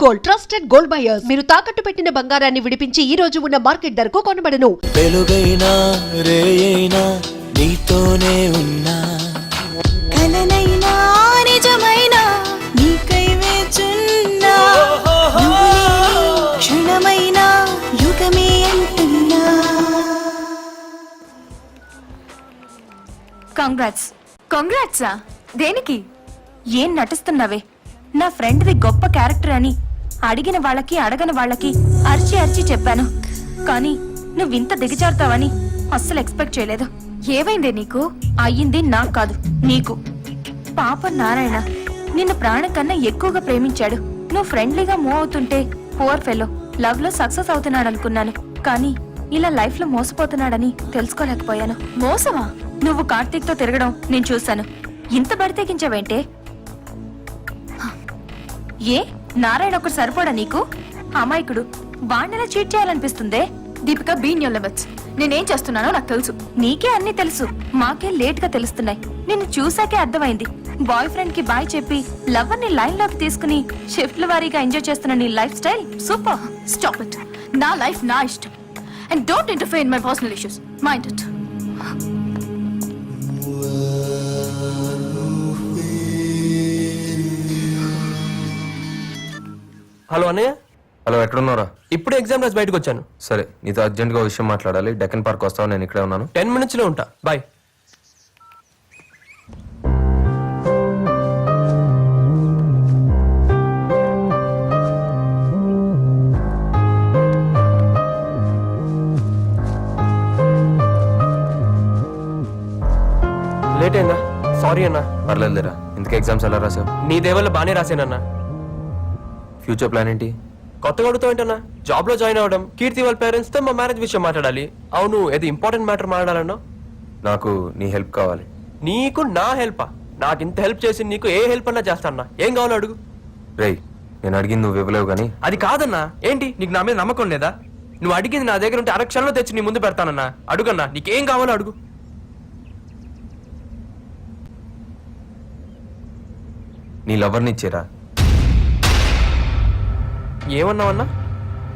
Gold, trusted gold buyers. మీరు తాకట్టు పెట్టిన బంగారాన్ని విడిపించి ఈ రోజు ఉన్న మార్కెట్ ధరకు కొనబడను. వెలుగైనా రేయైనా నీతోనే ఉన్నా, కలనైనా నిజమైనా నీకై వేచున్నా, క్షణమైనా యుగమే అంటున్నా. కంగ్రాట్సా? దేనికి? ఏం నటిస్తున్నావే? నా ఫ్రెండ్ది గొప్ప క్యారెక్టర్ అని అడిగిన వాళ్ళకి అడగని వాళ్ళకి అరిచి చెప్పాను. కానీ నువ్వింత దిగజారుతావని అస్సలు ఎక్స్పెక్ట్ చేయలేదు. ఏవైందే నీకు? అయ్యింది నాకు కాదు, నీకు. పాప నారాయణ నిన్ను ప్రాణం కన్నా ఎక్కువగా ప్రేమించాడు. నువ్వు ఫ్రెండ్లీగా మూవ్ అవుతుంటే పువర్ ఫెలో లవ్ లో సక్సెస్ అవుతున్నాడు అనుకున్నాను. కానీ ఇలా లైఫ్ లో మోసపోతున్నాడని తెలుసుకోలేకపోయాను. మోసమా? నువ్వు కార్తీక్ తో తిరగడం నేను చూశాను. ఇంత బడితెగించావేంటే? ఏ నారాయణ ఒకటి సరిపోడా నీకు? అమాయకుడు, వాణ్ణెలా చీట్ చేయాలనిపిస్తుందే? Deepika, be in your limits. నేనేం చేస్తున్నానో నాకు తెలుసు. నీకే అన్ని తెలుసు, మాకే లేట్ గా తెలుస్తున్నాయి. నిన్ను చూసాకే అర్థమైంది. బాయ్ ఫ్రెండ్ కి బాయ్ చెప్పి లవర్ ని లైన్ లోకి తీసుకుని షిఫ్ట్ల వారీగా ఎంజాయ్ చేస్తున్న నీ life style super. Stop it. నా లైఫ్ నా ఇష్టం. And don't interfere in my personal issues. Mind it. Hello అన్నయ్య. హలో, ఎక్కడున్నారా? ఇప్పుడు ఎగ్జామ్ రాసి బయటకు వచ్చాను. సరే, నీతో అర్జెంట్గా విషయం మాట్లాడాలి. డెక్కన్ పార్క్ వస్తావు, నేను ఇక్కడే ఉన్నాను. 10 minutes లో ఉంటా. బాయ్. లేట్ అయిందా? సారీ అన్నా. పర్లేదులేరా. ఇంతకీ ఎగ్జామ్స్ ఎలా రాసావు? నీ దేవల్ల బానే రాసానన్నా. ఫ్యూచర్ ప్లాన్ ఏంటి? కొత్తగా అడుగుతావు ఏంటన్నా? జాబ్ లో జాయిన్ అవ్వడం, కీర్తి వాళ్ళ పేరెంట్స్ తో మా మ్యారేజ్ విషయం మాట్లాడాలి. అవును, ఏది ఇంపార్టెంట్ మ్యాటర్ మాట్లాడాలన్నా? నాకు నీ హెల్ప్ కావాలి. నీకు నా హెల్పా? నాకు ఇంత హెల్ప్ చేసి నీకు ఏ హెల్ప్ అన్నా చేస్తానా? ఏం కావాలో అడుగు. రేయ్, నేను అడిగింది నువ్వు ఇవ్వలేవు కానీ. అది కాదన్నా. ఏంటి, నీకు నా మీద నమ్మకం లేదా? నువ్వు అడిగింది నా దగ్గర ఉంటే అరక్షణలో తెచ్చి నీ ముందు పెడతానన్నా. అడుగన్నా, నీకేం కావాలో అడుగు. నీ లవర్ని ఇచ్చేరా. ఏమన్నావన్నా?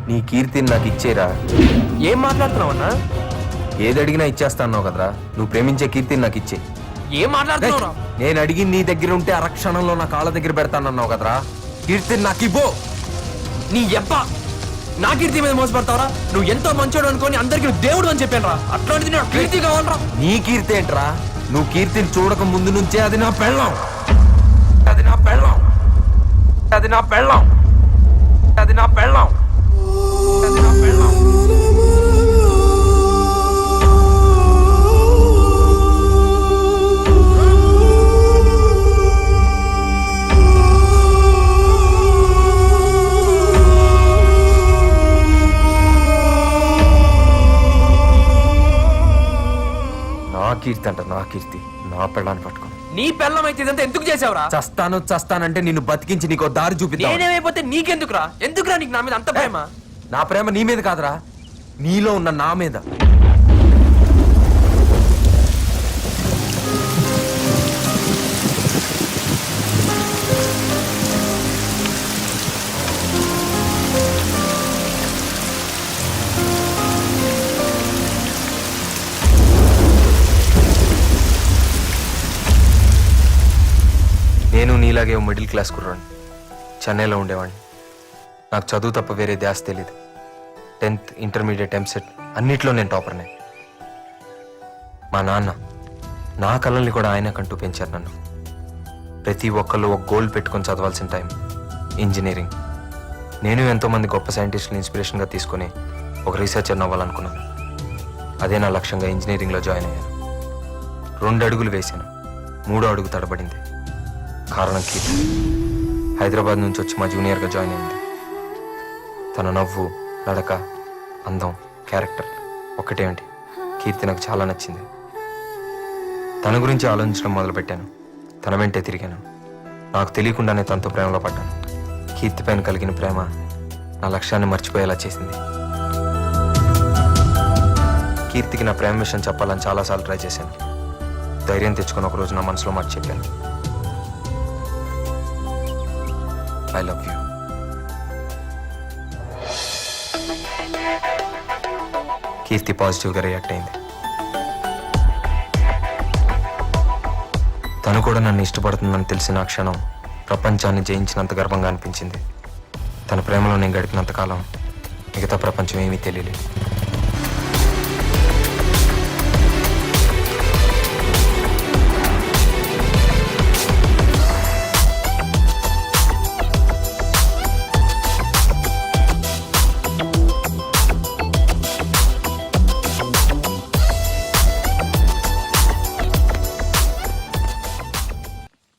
నీ కీర్తిని నాకు ఇచ్చేరా. ఏం మాట్లాడుతున్నావన్నా? ఏది అడిగినా ఇచ్చేస్తా అన్నావు కదరా. నువ్వు ప్రేమించే కీర్తిని నాకు ఇచ్చే. ఏం మాట్లాడుతున్నావురా? నేను అడిగింది నీ దగ్గర ఉంటే అరక్షణంలో నా కాళ్ళ దగ్గర పెడతానన్నావు కదరా. కీర్తిని నాకు ఇవ్వు. నీ ఎప్ప నా కీర్తి మీద మోసపడతావరా? నువ్వు ఎంతో మంచోడు అనుకోని అందరికి నువ్వు దేవుడు అని చెప్పాను రా. అట్లాంటిది నాకు కీర్తి కావాలరా. నీ కీర్తి ఏంట్రా? నువ్వు కీర్తిని చూడక ముందు నుంచే అది నా పెళ్ళం. అది నా పెళ్ళం. అది నా పెళ్ళం. అది నా పెళ్ళం. అది నా పెళ్ళం. నా కీర్తి అంట, నా కీర్తి. నా పెళ్ళాన్ని పట్టుకో. నీ పెళ్ళం అయితే ఇదంతా ఎందుకు చేసావురా? చస్తానంటే నిన్ను బతికించి నీకు దారి చూపిద్దాం. నేనేమైపోతే నీకెందుకురా? ఎందుకురా నీకు నా మీద అంత ప్రేమ? నా ప్రేమ నీ మీద కాదురా, నీలో ఉన్న నా మీద. నేను నీలాగే ఓ మిడిల్ క్లాస్ కుర్రాడిని. చెన్నైలో ఉండేవాడిని. నాకు చదువు తప్ప వేరే ధ్యాస తెలీదు. 10th, ఇంటర్మీడియట్, ఎంసెట్ అన్నిట్లో నేను టాపర్నే. మా నాన్న నా కళల్ని కూడా ఆయన కంటూ పెంచారు నన్ను. ప్రతి ఒక్కళ్ళు ఒక గోల్ పెట్టుకొని చదవాల్సిన టైం ఇంజనీరింగ్. నేను ఎంతోమంది గొప్ప సైంటిస్టులు ఇన్స్పిరేషన్గా తీసుకుని ఒక రీసెర్చర్ అవ్వాలనుకున్నాను. అదే నా లక్ష్యంగా ఇంజనీరింగ్లో జాయిన్ అయ్యాను. 2 అడుగులు వేశాను, 3వ అడుగు తడబడింది. కారణం కీర్తి. హైదరాబాద్ నుంచి వచ్చి మా జూనియర్గా జాయిన్ అయింది. తన నవ్వు, నడక, అందం, క్యారెక్టర్ ఒక్కటేమిటి, కీర్తి నాకు చాలా నచ్చింది. తన గురించి ఆలోచించడం మొదలుపెట్టాను. తన వెంటే తిరిగాను. నాకు తెలియకుండానే తనతో ప్రేమలో పడ్డాను. కీర్తి పైన కలిగిన ప్రేమ నా లక్ష్యాన్ని మర్చిపోయేలా చేసింది. కీర్తికి నా ప్రేమ విషయం చెప్పాలని చాలాసార్లు ట్రై చేశాను. ధైర్యం తెచ్చుకొని ఒకరోజు నా మనసులో మాట చెప్పాను. I love you. కీర్తి పాజిటివ్గా రియాక్ట్ అయింది. తను కూడా నన్ను ఇష్టపడుతుందని తెలిసిన ఆ క్షణం ప్రపంచాన్ని జయించినంత గర్వంగా అనిపించింది. తన ప్రేమలో నేను గడిపినంత కాలం మిగతా ప్రపంచం ఏమీ తెలియలేదు.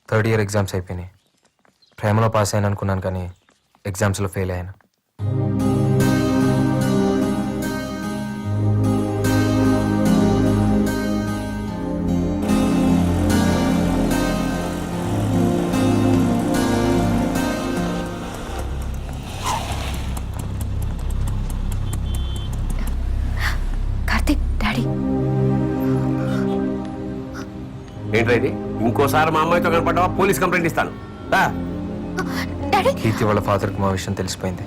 థర్డ్ ఇయర్ ఎగ్జామ్స్ అయిపోయినాయి. ప్రేమలో పాస్ అయ్యాను అనుకున్నాను, కానీ ఎగ్జామ్స్లో ఫెయిల్ అయ్యాను. కార్తీక్, డాడీ. ఏంట్రా ఇది? ఇంకోసారి మా అమ్మాయితో కనపడ్డావా పోలీస్ కంప్లైంట్ ఇస్తాను. రా. డాడీ, కీర్తి వాళ్ళ ఫాదర్కి మా విషయం తెలిసిపోయింది.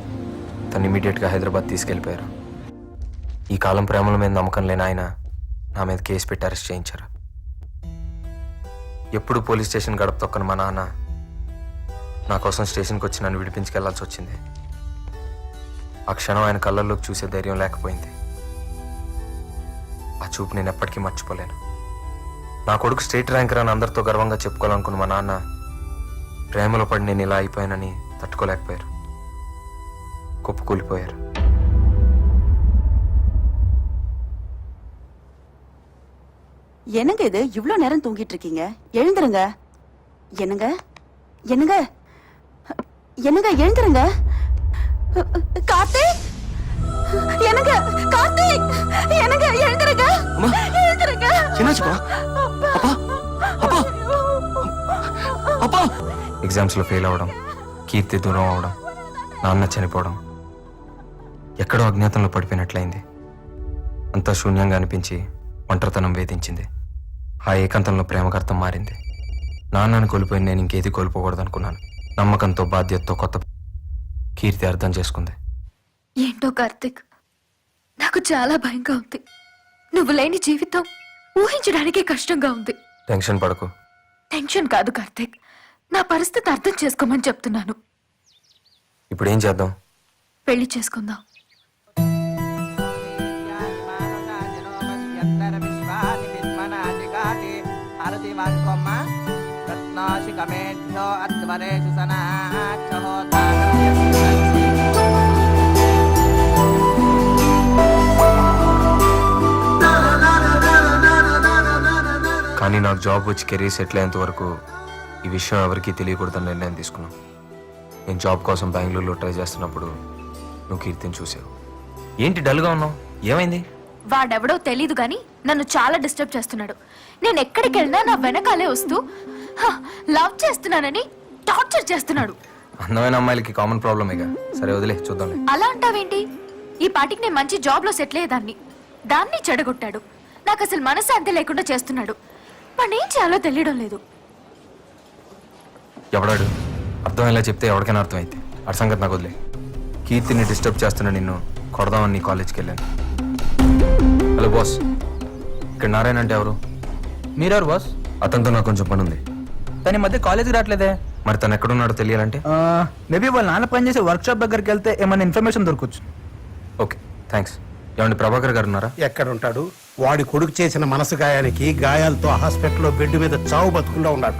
తను ఇమీడియట్గా హైదరాబాద్ తీసుకెళ్ళిపోయారు. ఈ కాలం ప్రేమల మీద నమ్మకం లేని ఆయన నా మీద కేసు పెట్టి అరెస్ట్ చేయించారు. ఎప్పుడు పోలీస్ స్టేషన్ గడప తొక్కని మా నాన్న నా కోసం స్టేషన్కి వచ్చి నన్ను విడిపించుకెళ్లాల్సి వచ్చింది. ఆ క్షణం ఆయన కళ్ళల్లోకి చూసే ధైర్యం లేకపోయింది. ఆ చూపు నేను ఎప్పటికీ మర్చిపోలేను. నా కొడుకు స్టేట్ ర్యాంకర్ అని అందరితో గర్వంగా చెప్పుకోవాలనుకున్న మా నాన్న ప్రేమలో పడి నేను ఇలా అయిపోయానని తట్టుకోలేకపోయారు. కుప్పకూలిపోయారు. என்னங்க இது இவ்ளோ நேரம் தூங்கிட்டு இருக்கீங்க? எழுந்துருங்க. என்னங்க என்னங்க என்னங்க எழுந்துருங்க. கார்த்திக், என்னங்க கார்த்திக், என்னங்க எழுந்துருங்க. எழுந்துருங்க. என்னாச்சுப்பா? அப்பா அப்பா அப்பா. ఎగ్జామ్స్లో ఫెయిల్ అవ్వడం, కీర్తి దూరం అవడం, నాన్న చనిపోవడం, ఎక్కడో అజ్ఞాతంలో పడిపోయినట్లయింది. అంతా శూన్యంగా అనిపించి ఒంటరితనం వేధించింది. ఆ ఏకాంతంలో ప్రేమకు అర్థం మారింది. నాన్నను కోల్పోయి నేను ఇంకేది కోల్పోకూడదు అనుకున్నాను. నమ్మకంతో, బాధ్యతతో కొత్త కీర్తి అర్థం చేసుకుంది. ఏంటో కార్తిక్, నాకు చాలా భయంగా ఉంది. నువ్వు లేని జీవితం ఊహించడానికే కష్టంగా ఉంది. టెన్షన్ పడకు. టెన్షన్ కాదు కార్తిక్, నా పరిస్థితి అర్థం చేసుకోమని చెప్తున్నాను. ఇప్పుడు ఏం చేద్దాం? పెళ్లి చేసుకుందాం. కానీ నాకు జాబ్ వచ్చి కెరీర్ సెటిల్ అయ్యేంత వరకు ఈ విషయం ఎవరికీ తెలియకూడదని నిర్ణయం తీసుకున్నాను. నేను జాబ్ కోసం బెంగళూరులో ట్రై చేస్తున్నప్పుడు నువ్వు కీర్తిని చూసావు. ఏంటి డల్గా ఉన్నావు? ఏమైంది? వాడెవడో తెలీదు గాని నన్ను చాలా డిస్టర్బ్ చేస్తున్నాడు. నేను ఎక్కడికి వెళ్ళినా నా వెనకాలే వస్తూ లవ్ చేస్తున్నానని టార్చర్ చేస్తున్నాడు. అందమైన అమ్మాయిలకి కామన్ ప్రాబ్లమేగా. సరే వదిలే, చూద్దాంలే. అలా అంటావేంటి? ఈ పాటికి నేను మంచి జాబ్ లో సెటిల్ అయ్యేదాన్ని. దాన్ని చెడగొట్టాడు. నాకు అసలు మనశ్శాంతి లేకుండా చేస్తున్నాడు. వాడిని ఏం చేయాలో తెలియడం లేదు. ఎవడాడు? అర్థమయ్యేలా చెప్తే ఎవరికైనా అర్థమైంది. ఆ సంగతి నాకు వదిలే. కీర్తిని డిస్టర్బ్ చేస్తున్నా నిన్ను కొడదామని నీ కాలేజ్కి వెళ్ళాను. హలో బాస్, ఇక్కడ నారాయణ అంటే ఎవరు? మీరెవరు బాస్? అతనితో నాకు కొంచెం పని ఉంది. తన మధ్య కాలేజీకి రావట్లేదే. మరి తను ఎక్కడున్నాడో తెలియాలంటే మేబీ వాళ్ళ నాన్న పనిచేసే వర్క్ షాప్ దగ్గరికి వెళ్తే ఏమైనా ఇన్ఫర్మేషన్ దొరకచ్చు. Okay, thanks. ఏమండి ప్రభాకర్ గారు ఉన్నారా? ఎక్కడుంటాడు? వాడి కొడుకు చేసిన మనసు గాయానికి గాయాలతో హాస్పిటల్లో బెడ్ మీద చావు బతుకుండా ఉన్నాడు.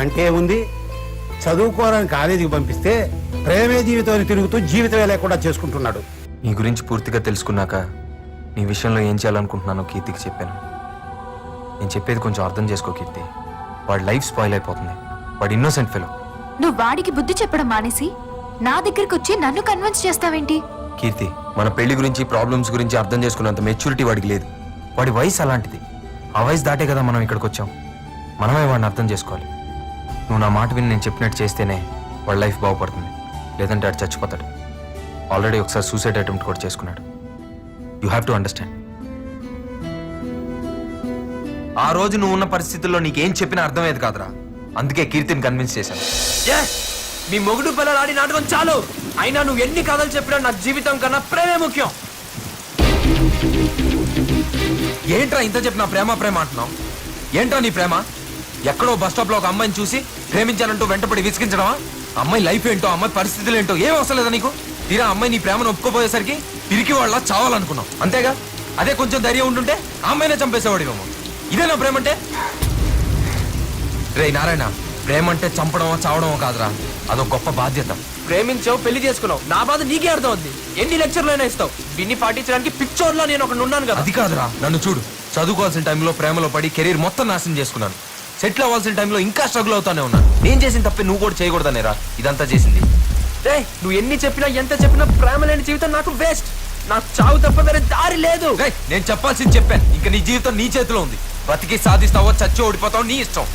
అంటే ఉంది, చదువుకోవడానికి కాలేజీకి పంపిస్తే ప్రేమే జీవితాన్ని తిరుగుతూ జీవితమే లేకుండా చేసుకుంటున్నాడు. నీ గురించి పూర్తిగా తెలుసుకున్నాక నీ విషయంలో ఏం చేయాలనుకుంటున్నానో కీర్తికి చెప్పాను. నేను చెప్పేది కొంచెం అర్థం చేసుకో కీర్తి. వాడి లైఫ్ స్పాయిల్ అయిపోతుంది. వాడు ఇన్నోసెంట్ ఫెలో. నువ్వు వాడికి బుద్ధి చెప్పడం మానేసి నా దగ్గరికి వచ్చి నన్ను కన్విన్స్ చేస్తావేంటి? కీర్తి, మన పెళ్లి గురించి, ప్రాబ్లమ్స్ గురించి అర్థం చేసుకున్నంత మెచ్యూరిటీ వాడికి లేదు. వాడి వయసు అలాంటిది. ఆ వయసు దాటే కదా మనం ఇక్కడికి వచ్చాం. మనమే వాడిని అర్థం చేసుకోవాలి. నువ్వు నా మాట విని నేను చెప్పినట్టు చేస్తేనే వాడి లైఫ్ బాగుపడుతుంది. లేదంటే వాడు చచ్చిపోతాడు. ఆల్రెడీ ఒకసారి సూసైడ్ అటెంప్ట్ కూడా చేసుకున్నాడు. You have to understand. ఆ రోజు నువ్వు ఉన్న పరిస్థితుల్లో నీకేం చెప్పినా అర్థమయ్యేది కాదురా. అందుకే కీర్తిని కన్విన్స్ చేశాను. మీ మొగుడు పిల్లలు ఆడి నాటకం చాలు. అయినా నువ్వు ఎన్ని కథలు చెప్పినా నాకు జీవితం కన్నా ప్రేమే ముఖ్యం. ఏంట్రా ఇంత చెప్పి నా ప్రేమ ప్రేమ అంటున్నావు? ఏంట్రా నీ ప్రేమ? ఎక్కడో బస్ స్టాప్ లో ఒక అమ్మాయిని చూసి ప్రేమించాలంటూ వెంటపడి విసిగించడమా? అమ్మాయి లైఫ్ ఏంటో, అమ్మాయి పరిస్థితులు ఏంటో ఏం అవసరం లేదా నీకు? తీరా అమ్మాయి నీ ప్రేమను ఒప్పుకోపోయేసరికి పిరికి వాళ్ళ చావాలనుకున్నావు అంతేగా? అదే కొంచెం ధైర్యం ఉంటుంటే ఆ అమ్మాయినే చంపేసేవాడివేమో. ఇదే నా ప్రేమ అంటే? రే నారాయణ, ప్రేమ అంటే చంపడమో చావడమో కాదురా, అదొక గొప్ప బాధ్యత. ప్రేమించావు, పెళ్లి చేసుకున్నావు, నా బాధ నీకే అర్థం అవుద్ది. ఎన్ని లెక్చర్లు అయినా ఇస్తావు, దీన్ని పాటించడానికి పిక్చర్లో నేను ఒకటి ఉన్నాను కదా. అది కాదురా, నన్ను చూడు, చదువుకోవాల్సిన టైంలో ప్రేమలో పడి కెరీర్ మొత్తం నాశనం చేసుకున్నాను. సెటిల్ అవ్వాల్సిన టైంలో ఇంకా స్ట్రగుల్ అవుతానే ఉన్నాను. నేను చేసిన తప్పే నువ్వు కూడా చేయకూడదనేరా ఇదంతా చేసింది. రే నువ్వు ఎన్ని చెప్పినా ఎంత చెప్పినా ప్రేమ లేని జీవితం నాకు వేస్ట్. నాకు చావు తప్ప వేరే దారి లేదు. నేను చెప్పాల్సింది చెప్పాను, ఇంకా నీ జీవితం నీ చేతిలో ఉంది. బతికి సాధిస్తావో చచ్చి ఓడిపోతావో నీ ఇష్టం.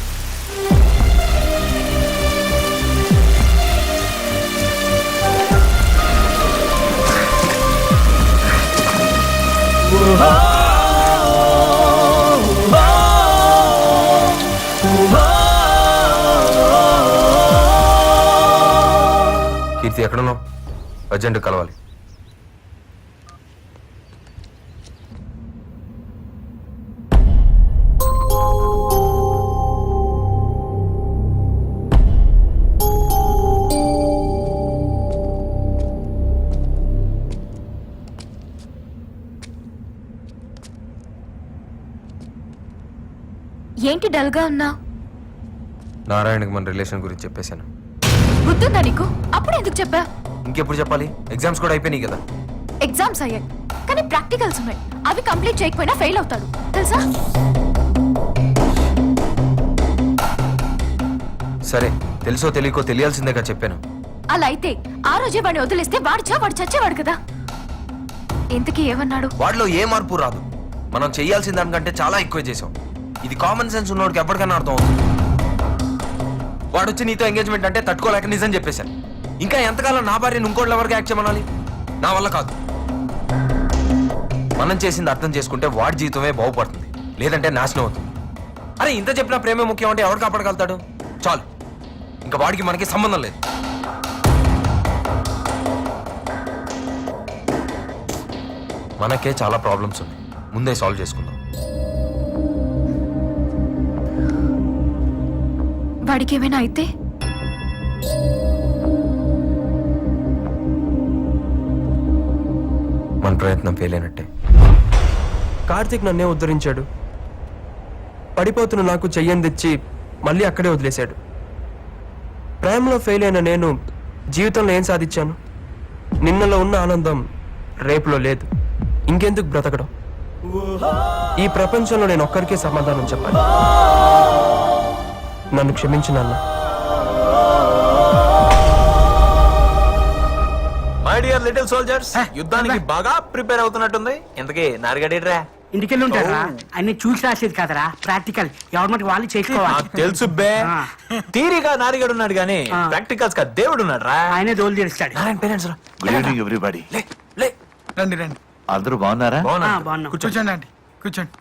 కీర్తి ఎక్కడున్నావు? అర్జెంట్ కలవాలి. ఏంటి డల్గా ఉన్నా? నారాయణకి మన రిలేషన్ గురించి చెప్పేశాను. గుర్తుందా నీకు? అప్పుడు ఎందుకు చెప్పా? ఇంకెప్పుడు చెప్పాలి? ఎగ్జామ్స్ కూడా అయిపోయినాయి కదా. ఎగ్జామ్స్ అయ్యాయి కానీ ప్రాక్టికల్స్ ఉన్నాయి. అవి కంప్లీట్ చేయకపోయినా ఫెయిల్ అవుతాడు తెలుసా? సరే, తెలుసో తెలియకో తెలియాల్సిందేగా చెప్పాను. అలా అయితే ఆ రోజే వాడిని వదిలేస్తే వాడు చచ్చేవాడు కదా. ఇంతకీ ఏమన్నాడు? వాడిలో ఏ మార్పు రాదు. మనం చేయాల్సిన దానికంటే చాలా ఎక్కువ చేసాం. ఇది కామన్ సెన్స్ ఉన్నోడికి ఎప్పటికైనా అర్థం అవుతుంది. వాడు వచ్చి నీతో ఎంగేజ్మెంట్ అంటే తట్టుకోలేక నిజం చెప్పేశాను. ఇంకా ఎంతకాలం నా భార్యను ఇంకోటి ఎవరికి యాక్ట్ చేయమనాలి? నా వల్ల కాదు. మనం చేసింది అర్థం చేసుకుంటే వాడి జీవితమే బాగుపడుతుంది, లేదంటే నాశనం అవుతుంది. అరే ఇంత చెప్పినా ప్రేమే ముఖ్యం అంటే ఎవరు కాపాడగలుగుతాడు? చాలు, ఇంకా వాడికి మనకి సంబంధం లేదు. మనకే చాలా ప్రాబ్లమ్స్ ఉన్నాయి, ముందే సాల్వ్ చేసుకుందాం. వాడికి ఏమైనా అయితే మన ప్రయత్నం ఫెయిల్ అయినట్టే. కార్తీక్ నన్నే ఉద్ధరించాడు. పడిపోతున్న నాకు చెయ్యని తెచ్చి మళ్ళీ అక్కడే వదిలేశాడు. ప్రేమలో ఫెయిల్ అయిన నేను జీవితంలో ఏం సాధించాను? నిన్నలో ఉన్న ఆనందం రేపులో లేదు. ఇంకెందుకు బ్రతకడం? ఈ ప్రపంచంలో నేను ఒక్కరికే సమాధానం చెప్పాలి. నన్ను క్షమించు నాన్న. మై డియర్ లిటిల్ సోల్జర్స్, యుద్ధానికి బాగా ప్రిపేర్ అవుతున్నట్టుంది. ఇంతకీ నారుగడేట్రా? ఇంటికెళ్ళి ఉంటారా? అన్ని చూసి రాసేది కదరా, ప్రాక్టికల్ ఎవరి వాళ్ళు చేసుకోవాలి. తెలుసు బే, థియరీగా నారిగడు ఉన్నాడు గానీ ప్రాక్టికల్స్ గా దేవుడు ఉన్నాడు రా. ఆయనే దోలు తీరుస్తాడు. Good evening everybody. రండి రండి. అందరూ బాగున్నారా? బాగున్నాం. కూర్చోండి అండి, కూర్చోండి.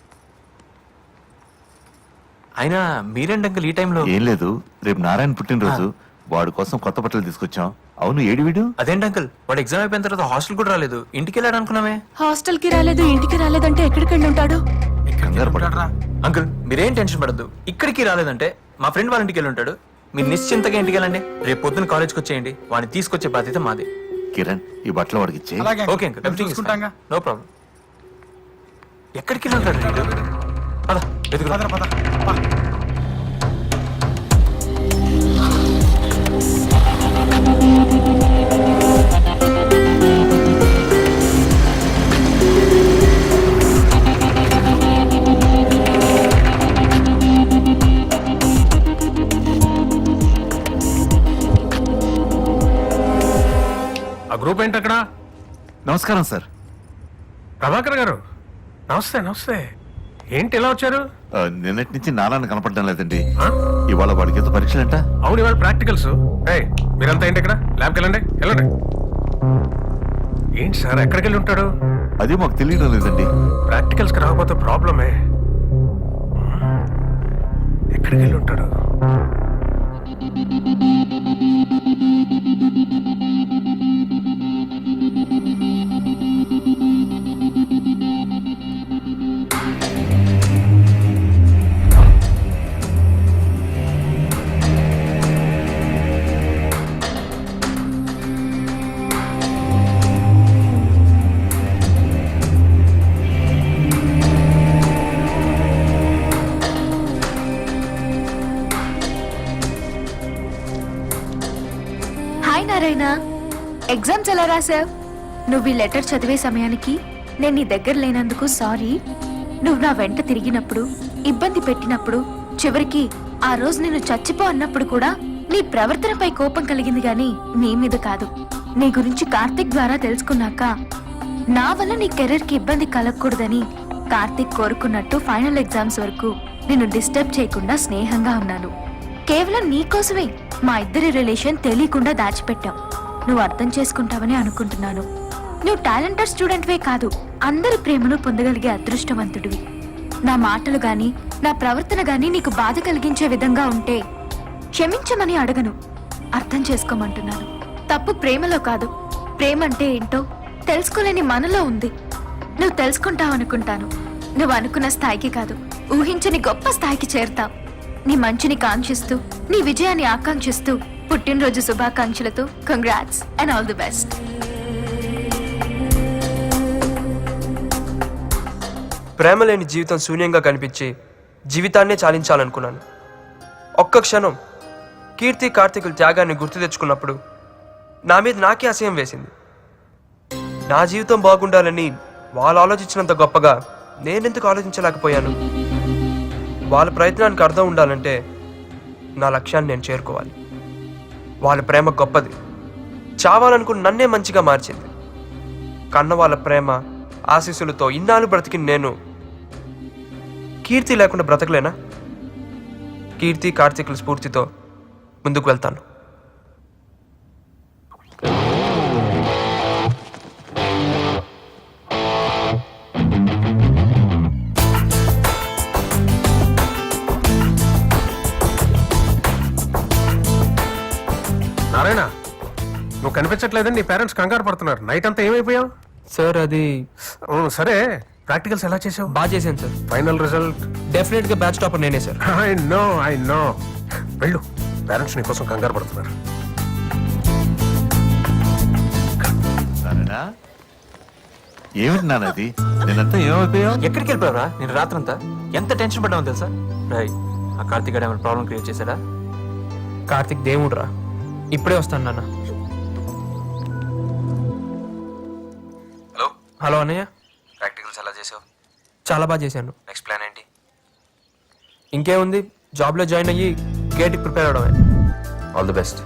అయినా మీరేంటి అంకుల్ ఈ టైంలో? ఏం లేదు, రేపు నారాయణ పుట్టినరోజు, వాడి కోసం కొత్త బట్టలు తీసుకొచ్చాం. అవును, ఏడి వీడు? అదేంటి అంకుల్, వాడు ఎగ్జామ్ అయిపోయిన తర్వాత హాస్టల్ కూడా రాలేదు, ఇంటికి వెళ్ళాడు అనుకున్నామే. హాస్టల్ కి రాలేదు, ఇంటికి రాలేదంటే ఎక్కడికి వెళ్ళి ఉంటాడు? కంగారు పడకు. అంకుల్ మీరేం టెన్షన్ పడద్దు. ఇక్కడికి రాలేదంటే మా ఫ్రెండ్ వాళ్ళ ఇంటికి వెళ్ళి ఉంటాడు. మీరు నిశ్చింతగా ఇంటికి వెళ్ళండి. రేపు పొద్దున్న కాలేజ్కి వచ్చేయండి. వాడిని తీసుకొచ్చే బాధ్యత మాది. కిరణ్, ఈ బట్టలు వాడికి ఇచ్చే. Okay uncle, everything is fine. No problem. ఎక్కడికి వెళ్ళి ఉంటాడు వీడు? పద వెతుకుదాం. ఆ గ్రూప్ ఏంటి అక్కడ? నమస్కారం సార్. ప్రభాకర్ గారు, నమస్తే. నమస్తే. ఏంటి ఇలా వచ్చారు? నిన్నటి నుంచి నారాయణ కనపడడం లేదండి. ఇవాళ వాడికి ఏదో పరీక్షలంట. అవును, ఇవాళ ప్రాక్టికల్స్. మీరంతా ఏంటి ఇక్కడ? ల్యాబ్కి వెళ్ళండి. ఏంటి సార్, ఎక్కడికి వెళ్ళి ఉంటాడు? అదే మాకు తెలియడం లేదండి. ప్రాక్టికల్స్ కి రాకపోతే ప్రాబ్లమే. ఎక్కడికి వెళ్ళి ఉంటాడు? ఎగ్జామ్స్ ఎలా రాసావు? నువ్వు ఈ లెటర్ చదివే సమయానికి నేను నీ దగ్గర లేనందుకు సారీ. నువ్వు నా వెంట తిరిగినప్పుడు, ఇబ్బంది పెట్టినప్పుడు, చివరికి ఆ రోజు నేను చచ్చిపో అన్నప్పుడు కూడా నీ ప్రవర్తనపై కోపం కలిగింది గాని నీ మీద కాదు. నీ గురించి కార్తిక్ ద్వారా తెలుసుకున్నాక నా వల్ల నీ కెరీర్ కి ఇబ్బంది కలగకూడదని కార్తిక్ కోరుకున్నట్టు ఫైనల్ ఎగ్జామ్స్ వరకు నిన్ను డిస్టర్బ్ చేయకుండా స్నేహంగా ఉన్నాను. కేవలం నీ కోసమే మా ఇద్దరి రిలేషన్ తెలియకుండా దాచిపెట్టాం. నువ్వు అర్థం చేసుకుంటావని అనుకుంటున్నాను. నువ్వు టాలెంటెడ్ స్టూడెంట్వే కాదు, అందరి ప్రేమను పొందగలిగే అదృష్టవంతుడివి. నా మాటలు గాని నా ప్రవర్తన గాని నీకు బాధ కలిగించే విధంగా ఉంటే క్షమించమని అడగను, అర్థం చేసుకోమంటున్నాను. తప్పు ప్రేమలో కాదు, ప్రేమ అంటే ఏంటో తెలుసుకోలేని మనలో ఉంది. నువ్వు తెలుసుకుంటావనుకుంటాను. నువ్వు అనుకున్న స్థాయికి కాదు, ఊహించని గొప్ప స్థాయికి చేరుతావు. నీ మంచిని కాంక్షిస్తూ, నీ విజయాన్ని ఆకాంక్షిస్తూ పుట్టినరోజు శుభాకాంక్షలతో congrats and all the best. ప్రేమ లేని జీవితం శూన్యంగా కనిపించి జీవితాన్నే చాలించాలనుకున్నాను. ఒక్క క్షణం కీర్తి కార్తీకుల త్యాగాన్ని గుర్తు తెచ్చుకున్నప్పుడు నా మీద నాకే అసహ్యం వేసింది. నా జీవితం బాగుండాలని వాళ్ళు ఆలోచించినంత గొప్పగా నేనెందుకు ఆలోచించలేకపోయాను? వాళ్ళ ప్రయత్నానికి అర్థం ఉండాలంటే నా లక్ష్యాన్ని నేను చేరుకోవాలి. వాళ్ళ ప్రేమ గొప్పది, చావాలనుకుని నన్నే మంచిగా మార్చింది. కన్న వాళ్ళ ప్రేమ ఆశీస్సులతో ఇన్నాళ్ళు బ్రతికి నేను కీర్తి లేకుండా బ్రతకలేనా? కీర్తి కార్తీకుల స్ఫూర్తితో ముందుకు వెళ్తాను. నారాయణ, నువ్వు కనిపించట్లేదని నీ పేరెంట్స్ కంగారు పడుతున్నారు. నైట్ అంతా ఏమైపోయావు? సార్ అది సరే, ప్రాక్టికల్స్ ఎలా చేసావు? బాగా చేశాను సార్. Final result? డెఫినెట్గా బ్యాచ్ టాపర్ నేనే సార్. ఐ నో వెళ్ళు, పేరెంట్స్ నీ కోసం కంగారు పడుతున్నారు. నారాయణ, ఏమిటి నాన్నది? నేనంతా ఏమైపోయావు? ఎక్కడికి వెళ్ళిపోయారా? నేను రాత్రంతా ఎంత టెన్షన్ పడ్డామో తెలుసా? రై, ఆ కార్తీక్ గారు ఏమైనా ప్రాబ్లం క్రియేట్ చేశాడా? కార్తీక్ దేవుడురా, ఇప్పుడే వస్తాను నాన్న. హలో హలో అన్నయ్య. ప్రాక్టికల్స్ ఎలా చేసావు? చాలా బాగా చేశాను. నెక్స్ట్ ప్లాన్ ఏంటి? ఇంకేముంది, జాబ్లో జాయిన్ అయ్యి గేట్కి ప్రిపేర్ అవడమే. All the best.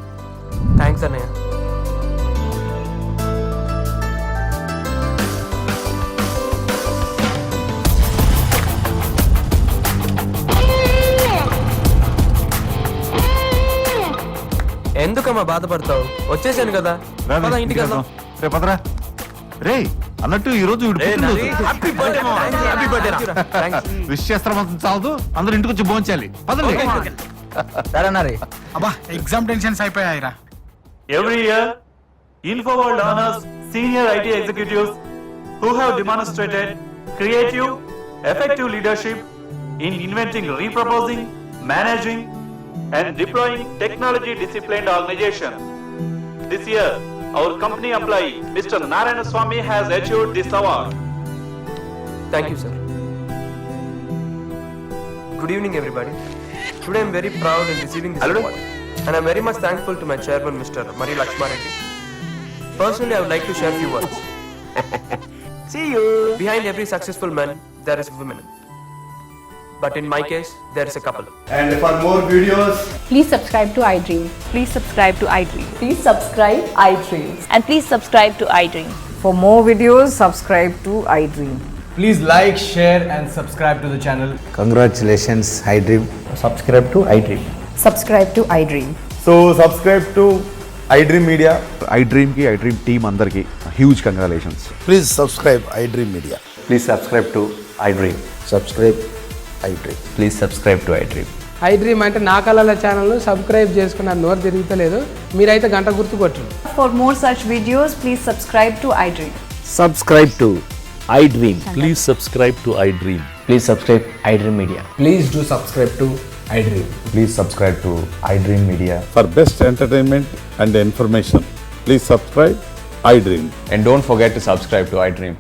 థ్యాంక్స్ అన్నయ్య. ఎందుకమ్మా బాధపడతావు? వచ్చేసాను కదా, పద ఇంటికి వెళ్దాం. రేపదరా. రే అన్నట్టు ఈ రోజు విష్ చేస్తారా చాలదు, అందరూ ఇంటికి వచ్చి భోంచాలి. పదండి. అబ్బా ఎగ్జామ్ టెన్షన్స్ అయిపోయాయిరా. Every year, InfoWorld honors senior IT executives who have demonstrated creative, effective leadership in inventing, repurposing, managing, and deploying technology-disciplined organizations. This year, our company employee, Mr. Narayana Swamy, has achieved this award. Thank you, sir. Good evening, everybody. Today I'm very proud in receiving this award, and I'm very much thankful to my chairman, Mr. Mari Lakshma Reddy. Personally, I would like to share a few words. See you. Behind every successful man, there is a woman. But in my case, there is a couple. And for more videos, Please subscribe to iDream. Please subscribe to iDream. Please subscribe iDream. And please subscribe to iDream. For more videos, subscribe to iDream. please like, share, and subscribe to the channel. Congratulations iDream. Subscribe to iDream. Subscribe to iDream. So subscribe to iDream Media. iDream కి iDream team అందరికి huge congratulations. Please subscribe iDream media. Please subscribe to iDream. Subscribe iDream. Please subscribe to iDream. iDream అంటే నా కళల channel subscribe చేసుకున్న నోరు తిరుగుతలేదు, మీరైతే గంట గుర్తు కొట్టండి. For more such videos, please subscribe to iDream. Subscribe to iDream. Please subscribe to iDream. Please subscribe iDream Media. Please do subscribe to iDream. Please subscribe to iDream media. For best entertainment and information please subscribe iDream. And don't forget to subscribe to iDream.